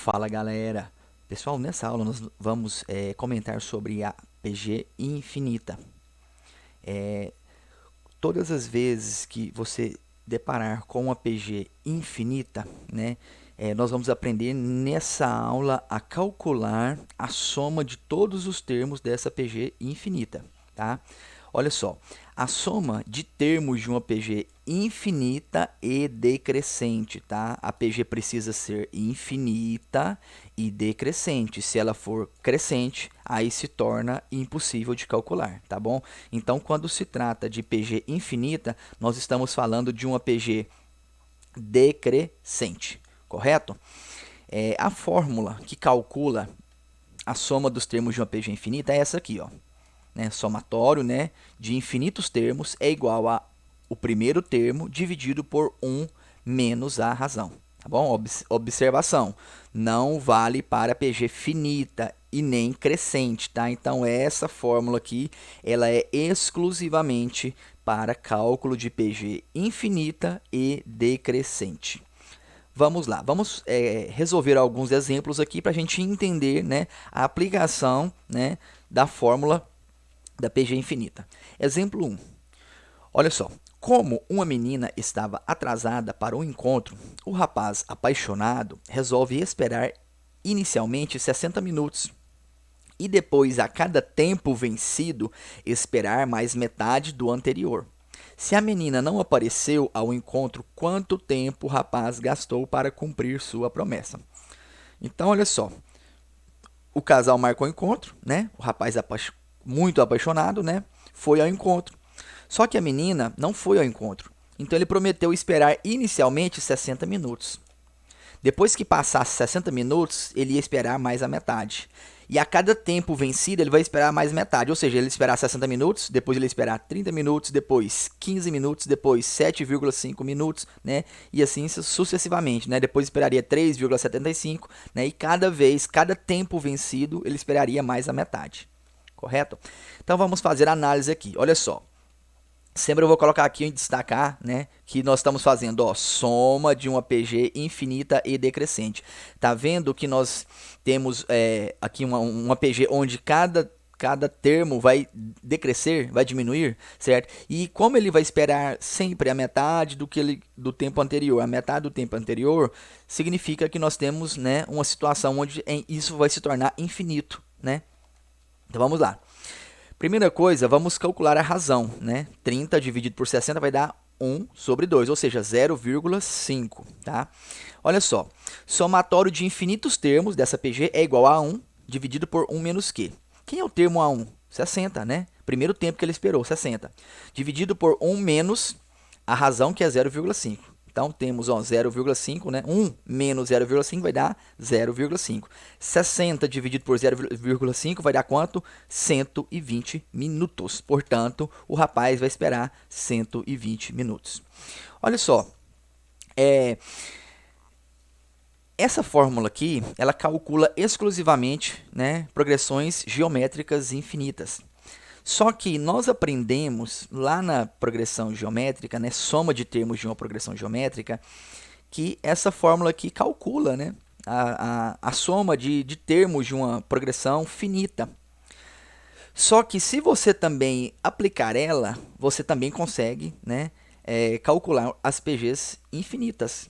Fala galera, pessoal, nessa aula nós vamos comentar sobre a PG infinita. Todas as vezes que você deparar com uma PG infinita, né, nós vamos aprender nessa aula a calcular a soma de todos os termos dessa PG infinita, tá? Olha só, a soma de termos de uma PG infinita e decrescente, tá? A PG precisa ser infinita e decrescente. Se ela for crescente, aí se torna impossível de calcular, tá bom? Então, quando se trata de PG infinita, nós estamos falando de uma PG decrescente, correto? A fórmula que calcula a soma dos termos de uma PG infinita é essa aqui, ó. Somatório, de infinitos termos é igual a o primeiro termo dividido por 1 menos a razão. Tá bom? Observação, não vale para PG finita e nem crescente, tá? Então, essa fórmula aqui, ela é exclusivamente para cálculo de PG infinita e decrescente. Vamos lá, vamos resolver alguns exemplos aqui para a gente entender, a aplicação, da fórmula da PG infinita. Exemplo 1. Olha só, como uma menina estava atrasada para o encontro, o rapaz apaixonado resolve esperar inicialmente 60 minutos e depois, a cada tempo vencido, esperar mais metade do anterior. Se a menina não apareceu ao encontro, quanto tempo o rapaz gastou para cumprir sua promessa? Então, olha só, o casal marcou o encontro, O rapaz muito apaixonado, foi ao encontro. Só que a menina não foi ao encontro. Então ele prometeu esperar inicialmente 60 minutos. Depois que passasse 60 minutos, ele ia esperar mais a metade. E a cada tempo vencido, ele vai esperar mais metade. Ou seja, ele esperar 60 minutos, depois ele esperar 30 minutos, depois 15 minutos, depois 7,5 minutos, E assim sucessivamente, Depois esperaria 3,75, E cada tempo vencido, ele esperaria mais a metade. Correto? Então vamos fazer a análise aqui. Olha só. Sempre eu vou colocar aqui em destacar, que nós estamos fazendo, ó, soma de uma PG infinita e decrescente. Tá vendo que nós temos aqui uma PG onde cada termo vai decrescer, vai diminuir, certo? E como ele vai esperar sempre a metade do tempo anterior, a metade do tempo anterior, significa que nós temos, uma situação onde isso vai se tornar infinito, Então vamos lá. Primeira coisa, vamos calcular a razão, 30 dividido por 60 vai dar 1 sobre 2, ou seja, 0,5, tá? Olha só, somatório de infinitos termos dessa PG é igual a 1 dividido por 1 menos Q. Quem é o termo A1? 60, Primeiro tempo que ele esperou, 60. Dividido por 1 menos a razão, que é 0,5. Então, temos 0,5, 1 menos 0,5 vai dar 0,5. 60 dividido por 0,5 vai dar quanto? 120 minutos. Portanto, o rapaz vai esperar 120 minutos. Olha só, essa fórmula aqui, ela calcula exclusivamente, progressões geométricas infinitas. Só que nós aprendemos lá na progressão geométrica, soma de termos de uma progressão geométrica, que essa fórmula aqui calcula, a soma de termos de uma progressão finita. Só que se você também aplicar ela, você também consegue, calcular as PGs infinitas.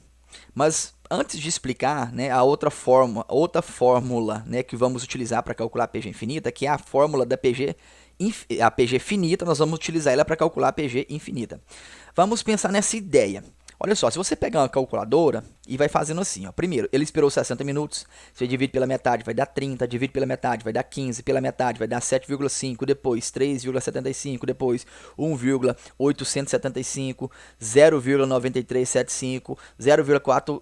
Mas antes de explicar, a outra fórmula, que vamos utilizar para calcular a PG infinita, que é a fórmula da PG finita, nós vamos utilizar ela para calcular a PG infinita. Vamos pensar nessa ideia. Olha só, se você pegar uma calculadora e vai fazendo assim, ó. Primeiro, ele esperou 60 minutos, você divide pela metade, vai dar 30, divide pela metade, vai dar 15, pela metade, vai dar 7,5, depois 3,75, depois 1,875, 0,9375, 0,46875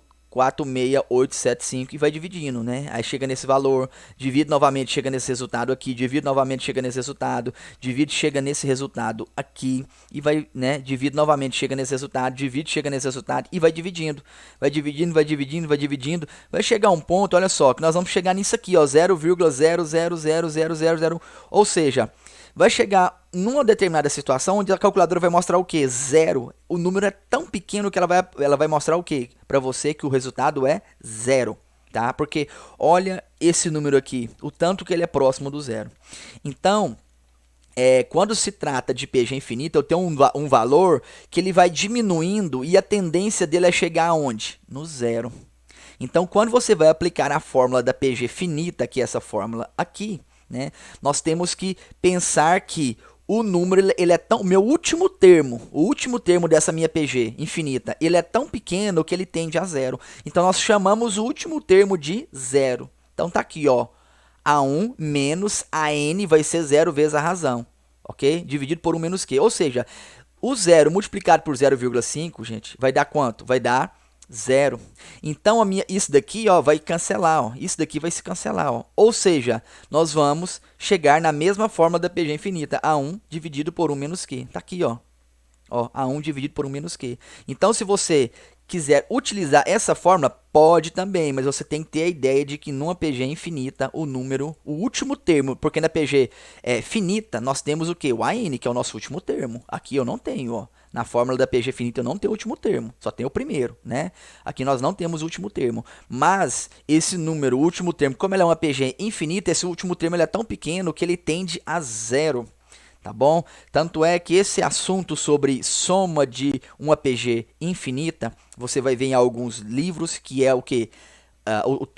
e vai dividindo, Aí chega nesse valor, divide novamente, chega nesse resultado aqui, divide novamente, chega nesse resultado, divide, chega nesse resultado aqui e vai, divide novamente, chega nesse resultado, divide, chega nesse resultado e vai dividindo, vai dividindo, vai dividindo, vai dividindo, vai chegar um ponto, olha só, que nós vamos chegar nisso aqui, ó, 0,000000, ou seja, vai chegar numa determinada situação onde a calculadora vai mostrar o que? Zero. O número é tão pequeno que ela vai mostrar o que? Para você que o resultado é zero. tá? Porque olha esse número aqui, o tanto que ele é próximo do zero. Então, quando se trata de PG infinita, eu tenho um valor que ele vai diminuindo e a tendência dele é chegar aonde? No zero. Então, quando você vai aplicar a fórmula da PG finita, que é essa fórmula aqui, né, nós temos que pensar que o número, ele é tão, meu último termo, o último termo dessa minha PG infinita, ele é tão pequeno que ele tende a zero. Então, nós chamamos o último termo de zero. Então, tá aqui, ó, A1 menos AN vai ser zero vezes a razão, ok? Dividido por 1 menos Q. Ou seja, o zero multiplicado por 0,5, gente, vai dar quanto? Vai dar zero. Então, isso daqui, ó, vai cancelar, ó. Isso daqui vai se cancelar, ó. Ou seja, nós vamos chegar na mesma fórmula da PG infinita, A1 dividido por 1 menos Q. Tá aqui, ó. Ó, A1 dividido por 1 menos Q. Então, se você quiser utilizar essa fórmula, pode também, mas você tem que ter a ideia de que numa PG infinita, o número, o último termo, porque na PG finita, nós temos o quê? O AN, que é o nosso último termo. Aqui eu não tenho, ó. Na fórmula da PG finita eu não tenho o último termo, só tenho o primeiro, né? Aqui nós não temos o último termo, mas esse número, o último termo, como ele é uma PG infinita, esse último termo ele é tão pequeno que ele tende a zero. Tá bom? Tanto é que esse assunto sobre soma de uma PG infinita, você vai ver em alguns livros, que é o que?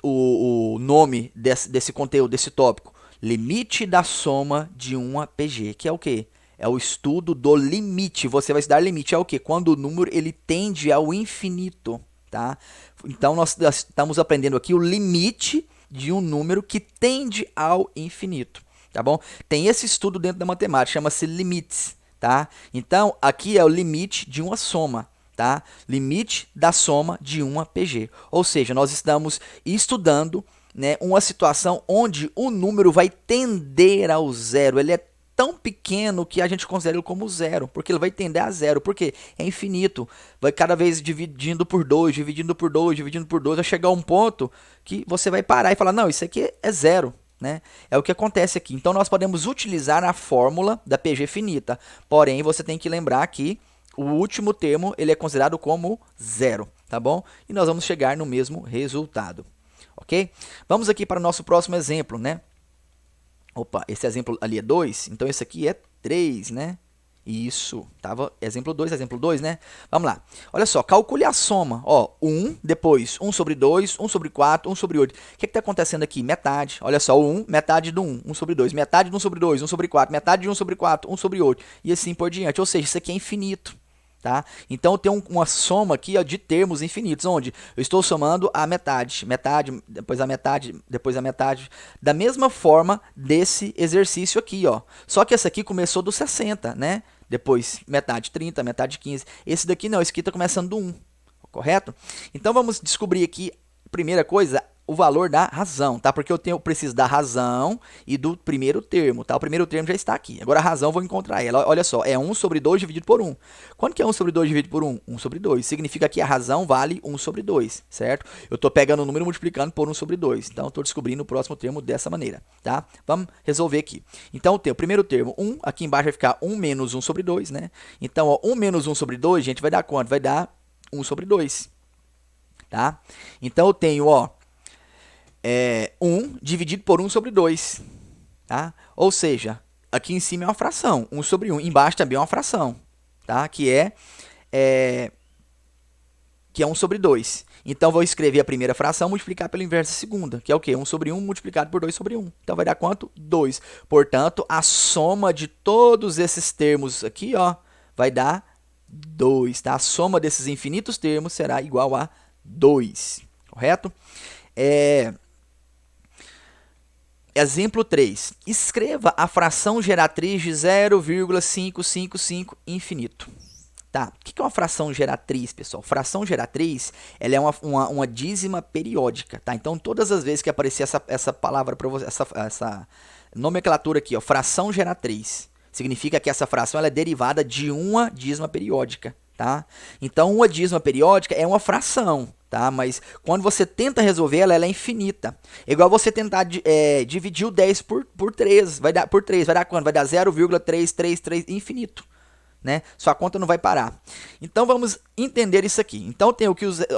O nome desse conteúdo, desse tópico. Limite da soma de uma PG, que é o que? É o estudo do limite. Você vai estudar limite, é o que? Quando o número ele tende ao infinito, tá? Então, nós estamos aprendendo aqui o limite de um número que tende ao infinito. Tá bom? Tem esse estudo dentro da matemática, chama-se limites, tá? Então, aqui é o limite de uma soma, tá? Limite da soma de uma PG. Ou seja, nós estamos estudando, né, uma situação onde o número vai tender ao zero. Ele é tão pequeno que a gente considera ele como zero, porque ele vai tender a zero, porque é infinito. Vai cada vez dividindo por 2, dividindo por 2, dividindo por 2, vai chegar a um ponto que você vai parar e falar, não, isso aqui é zero. Né? É o que acontece aqui. Então, nós podemos utilizar a fórmula da PG finita. Porém, você tem que lembrar que o último termo ele é considerado como zero. Tá bom? E nós vamos chegar no mesmo resultado. Ok? Vamos aqui para o nosso próximo exemplo. Né? Opa, esse exemplo ali é 2. Então, esse aqui é 3. Né? Isso, tava exemplo 2, né? Vamos lá. Olha só, calcule a soma. Ó, 1, depois 1 sobre 2, 1 sobre 4, 1 sobre 8. O que está acontecendo aqui? Metade. Olha só, o 1, metade do 1, 1 sobre 2. Metade de 1 sobre 2, 1 sobre 4. Metade de 1 sobre 4, 1 sobre 8. E assim por diante. Ou seja, isso aqui é infinito. Tá? Então, eu tenho uma soma aqui, ó, de termos infinitos, onde eu estou somando a metade, depois a metade, depois a metade, da mesma forma desse exercício aqui, ó. Só que essa aqui começou do 60, né? Depois metade 30, metade 15. Esse daqui não, esse aqui está começando do 1, correto? Então, vamos descobrir aqui, primeira coisa, o valor da razão, tá? Porque eu preciso da razão e do primeiro termo, tá? O primeiro termo já está aqui. Agora a razão eu vou encontrar ela. Olha só, é 1 sobre 2 dividido por 1. Quanto que é 1 sobre 2 dividido por 1? 1 sobre 2. Significa que a razão vale 1 sobre 2, certo? Eu estou pegando o número e multiplicando por 1 sobre 2. Então, eu estou descobrindo o próximo termo dessa maneira, tá? Vamos resolver aqui. Então, eu tenho o primeiro termo, 1. Aqui embaixo vai ficar 1 menos 1 sobre 2, né? Então, ó, 1 menos 1 sobre 2, gente, vai dar quanto? Vai dar 1 sobre 2, tá? Então, eu tenho, ó, 1 dividido por 1 sobre 2, tá? Ou seja, aqui em cima é uma fração, 1 sobre 1. Embaixo também é uma fração, tá? Que é 1 sobre 2. Então, vou escrever a primeira fração, multiplicar pelo inverso da segunda, que é o quê? 1 sobre 1 multiplicado por 2 sobre 1. Então, vai dar quanto? 2. Portanto, a soma de todos esses termos aqui, ó, vai dar 2, tá? A soma desses infinitos termos será igual a 2, correto? Exemplo 3. Escreva a fração geratriz de 0,555 infinito. Tá, o que é uma fração geratriz, pessoal? Fração geratriz, ela é uma dízima periódica, tá? Então, todas as vezes que aparecer essa palavra para você, essa nomenclatura aqui, ó, fração geratriz, significa que essa fração ela é derivada de uma dízima periódica, tá? Então, uma dízima periódica é uma fração, tá? Mas quando você tenta resolver ela, ela é infinita. É igual você tentar dividir o 10 por 3, vai dar quanto? Vai dar 0,333 infinito. né? Sua conta não vai parar. Então vamos entender isso aqui. Então tem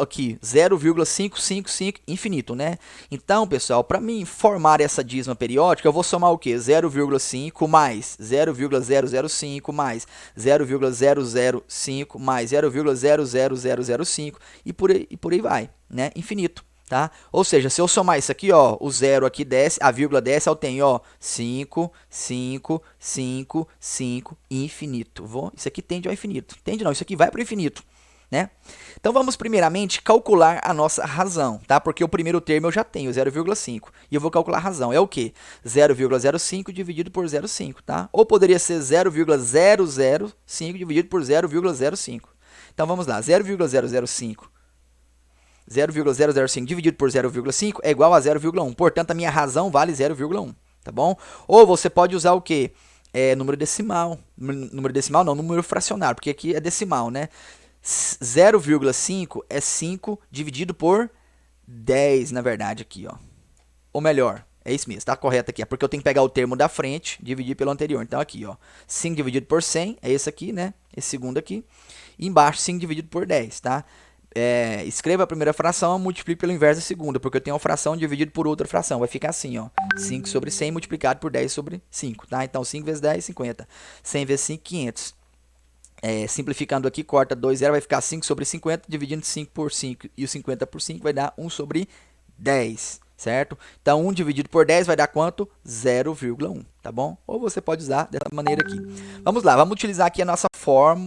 aqui 0,555 infinito, né? Então, pessoal, para mim formar essa dízima periódica, eu vou somar o quê? 0,5 mais 0,005 mais 0,005 mais 0,00005 e por aí vai, né? Infinito. Tá? Ou seja, se eu somar isso aqui, ó, o zero aqui desce, a vírgula desce, eu tenho, ó, 5, 5, 5, 5, infinito. Isso aqui tende ao infinito. Tende não, isso aqui vai para o infinito, né? Então vamos primeiramente calcular a nossa razão, tá? Porque o primeiro termo eu já tenho, 0,5. E eu vou calcular a razão. É o quê? 0,05 dividido por 0,5, tá? Ou poderia ser 0,005 dividido por 0,05. Então vamos lá, 0,005 dividido por 0,5 é igual a 0,1. Portanto, a minha razão vale 0,1, tá bom? Ou você pode usar o quê? Número decimal. Número decimal não, número fracionário, porque aqui é decimal, né? 0,5 é 5 dividido por 10, na verdade, aqui, ó. Ou melhor, é isso mesmo, tá correto aqui. É porque eu tenho que pegar o termo da frente e dividir pelo anterior. Então, aqui, ó. 5 dividido por 100 é esse aqui, né? Esse segundo aqui. E embaixo, 5 dividido por 10, tá? Escreva a primeira fração, multiplique pelo inverso da segunda, porque eu tenho uma fração dividida por outra fração. Vai ficar assim, ó, 5 sobre 100 multiplicado por 10 sobre 5, tá? Então, 5 vezes 10, 50. 100 vezes 5, 500. Simplificando aqui, corta 2, 0, vai ficar 5 sobre 50, dividindo 5 por 5 e o 50 por 5 vai dar 1 sobre 10, certo? Então, 1 dividido por 10 vai dar quanto? 0,1, tá bom? Ou você pode usar dessa maneira aqui. Vamos lá, vamos utilizar aqui a nossa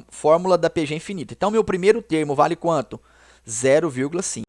fórmula da PG infinita. Então, meu primeiro termo vale quanto? 0,5.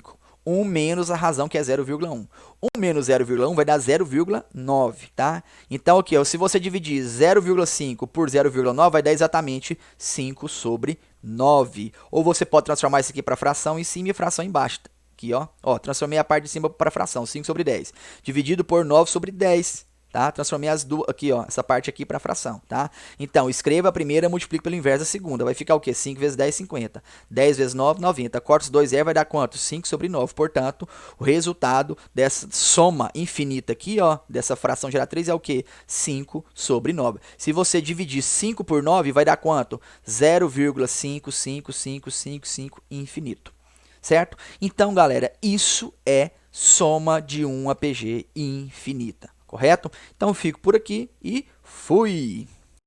1 menos a razão, que é 0,1. 1 menos 0,1 vai dar 0,9, tá? Então, aqui, ó, se você dividir 0,5 por 0,9, vai dar exatamente 5 sobre 9. Ou você pode transformar isso aqui para fração em cima e fração embaixo. Aqui, ó, transformei a parte de cima para fração, 5 sobre 10. Dividido por 9 sobre 10. Tá? Transformei as duas aqui, ó, essa parte aqui para fração, tá? Então, escreva a primeira, multiplique pelo inverso da segunda. Vai ficar o quê? 5 vezes 10, 50. 10 vezes 9, 90. Corta os dois zero, vai dar quanto? 5 sobre 9. Portanto, o resultado dessa soma infinita aqui, ó, dessa fração geratriz é o quê? 5 sobre 9. Se você dividir 5 por 9, vai dar quanto? 0,55555 infinito. Certo? Então, galera, isso é soma de uma PG infinita. Correto? Então, eu fico por aqui e fui!